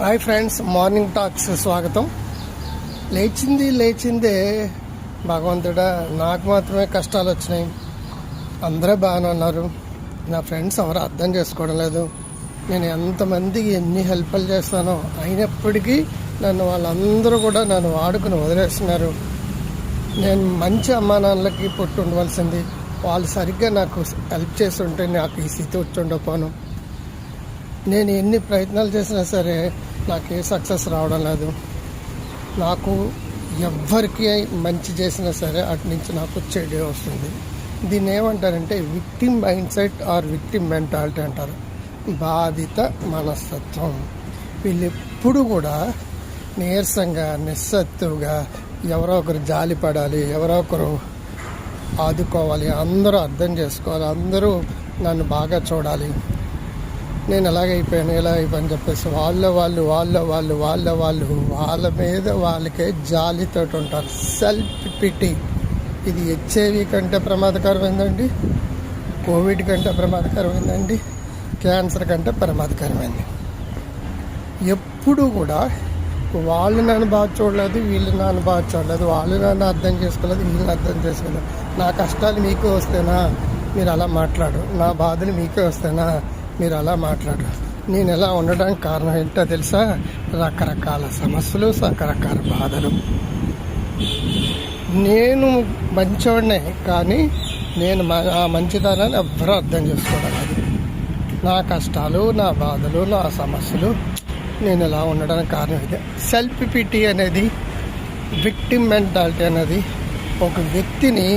Hi friends, morning talks స్వాగతం. లేచిందే భగవంతుడా, నాకు మాత్రమే కష్టాలు వచ్చినాయి. అందరూ బాగానే ఉన్నారు. నా ఫ్రెండ్స్ ఎవరు అర్థం చేసుకోవడం లేదు. నేను ఎంతమందికి ఎన్ని హెల్ప్లు చేస్తానో అయినప్పటికీ వాళ్ళందరూ కూడా నన్ను వాడుకుని వదిలేస్తున్నారు. నేను మంచి అమ్మా నాన్నలకి పుట్టి ఉండవలసింది. వాళ్ళు సరిగ్గా నాకు హెల్ప్ చేస్తుంటే నాకు ఈ స్థితి వచ్చి ఉండకపోను. నేను ఎన్ని ప్రయత్నాలు చేసినా సరే నాకు ఏ సక్సెస్ రావడం లేదు. నాకు ఎవ్వరికి మంచి చేసినా సరే అటు నుంచి నాకు చెడే వస్తుంది. దీన్ని ఏమంటారంటే victim mindset or victim mentality అంటారు. బాధిత మనస్తత్వం. వీళ్ళు ఎప్పుడు కూడా నీరసంగా నిస్సత్తుగా ఎవరో ఒకరు జాలి పడాలి, ఎవరో ఒకరు ఆదుకోవాలి, అందరూ అర్థం చేసుకోవాలి, అందరూ నన్ను బాగా చూడాలి, నేను ఎలాగైపోయాను ఎలా అయిపోయాను చెప్పేసి వాళ్ళ మీద వాళ్ళకే జాలితో ఉంటారు. Self PT. ఇది హెచ్ఐవి కంటే ప్రమాదకరమైందండి, కోవిడ్ కంటే ప్రమాదకరమైందండి, క్యాన్సర్ కంటే ప్రమాదకరమైంది. ఎప్పుడు కూడా వాళ్ళు నన్ను బాగా చూడలేదు, వీళ్ళు నన్ను బాగా చూడలేదు, వాళ్ళు నన్ను అర్థం చేసుకోలేదు, వీళ్ళని అర్థం చేసుకోలేదు. నా కష్టాలు మీకే వస్తేనా మీరు అలా మాట్లాడరు, నా బాధలు మీకే వస్తేనా మీరు అలా మాట్లాడరు. నేను ఎలా ఉండడానికి కారణం ఏంటో తెలుసా? రకరకాల సమస్యలు, రకరకాల బాధలు. నేను మంచివాడినే, కానీ నేను ఆ మంచితనాన్ని ఎవ్వరూ అర్థం చేసుకోవడం లేదు. నా కష్టాలు, నా బాధలు, నా సమస్యలు, నేను ఎలా ఉండడానికి కారణం ఇదే. సెల్ఫ్ పిటి అనేది, విక్టిమ్ మెంటాలిటీ అనేది ఒక వ్యక్తిని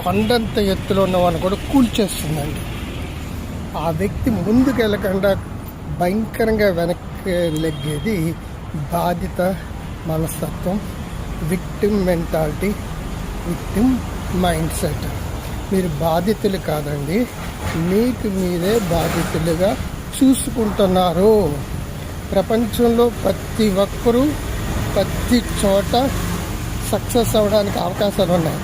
కొండంత ఎత్తులో ఉన్న వాళ్ళని కూడా కూల్చేస్తుందండి. ఆ వ్యక్తి ముందుకు వెళ్ళకుండా భయంకరంగా వెనక్కి లెగ్గేది బాధిత మనస్తత్వం, victim mentality, victim mind set. మీరు బాధితులు కాదండి, మీకు మీరే బాధితులుగా చూసుకుంటున్నారు. ప్రపంచంలో ప్రతి ఒక్కరూ ప్రతి చోట సక్సెస్ అవ్వడానికి అవకాశాలు ఉన్నాయి.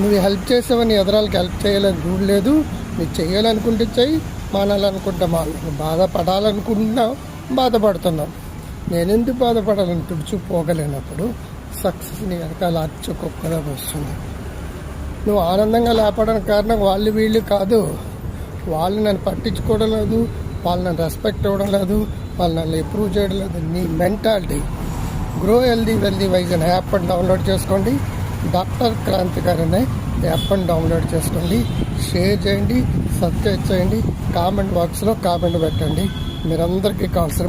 నువ్వు హెల్ప్ చేసావని ఎదరాలకి హెల్ప్ చేయాలని రూల్ లేదు. నువ్వు చేయాలనుకుంటే చెయ్యి, మానాలనుకుంటే నువ్వు బాధపడాలనుకుంటున్నావు, బాధపడుతున్నావు. నేనెందుకు బాధపడాలని తుడిచిపోగలేనప్పుడు సక్సెస్ని వెనకాల అచ్చుకొక్కగా వస్తుంది. నువ్వు ఆనందంగా లేపడానికి కారణం వాళ్ళు వీళ్ళు కాదు. వాళ్ళు నన్ను పట్టించుకోవడం లేదు, వాళ్ళు నన్ను రెస్పెక్ట్ ఇవ్వడం లేదు, వాళ్ళు నన్ను ఇంప్రూవ్ చేయడం లేదు. నీ mentality. Grow healthy wealthy wise అనే యాప్ డౌన్లోడ్ చేసుకోండి. డాక్టర్ క్రాంతి గారు అనే యాప్ని డౌన్లోడ్ చేసుకోండి, షేర్ చేయండి, సబ్స్క్రైబ్ చేయండి, కామెంట్ బాక్స్లో కామెంట్ పెట్టండి. మీరందరికీ కావాల్సిన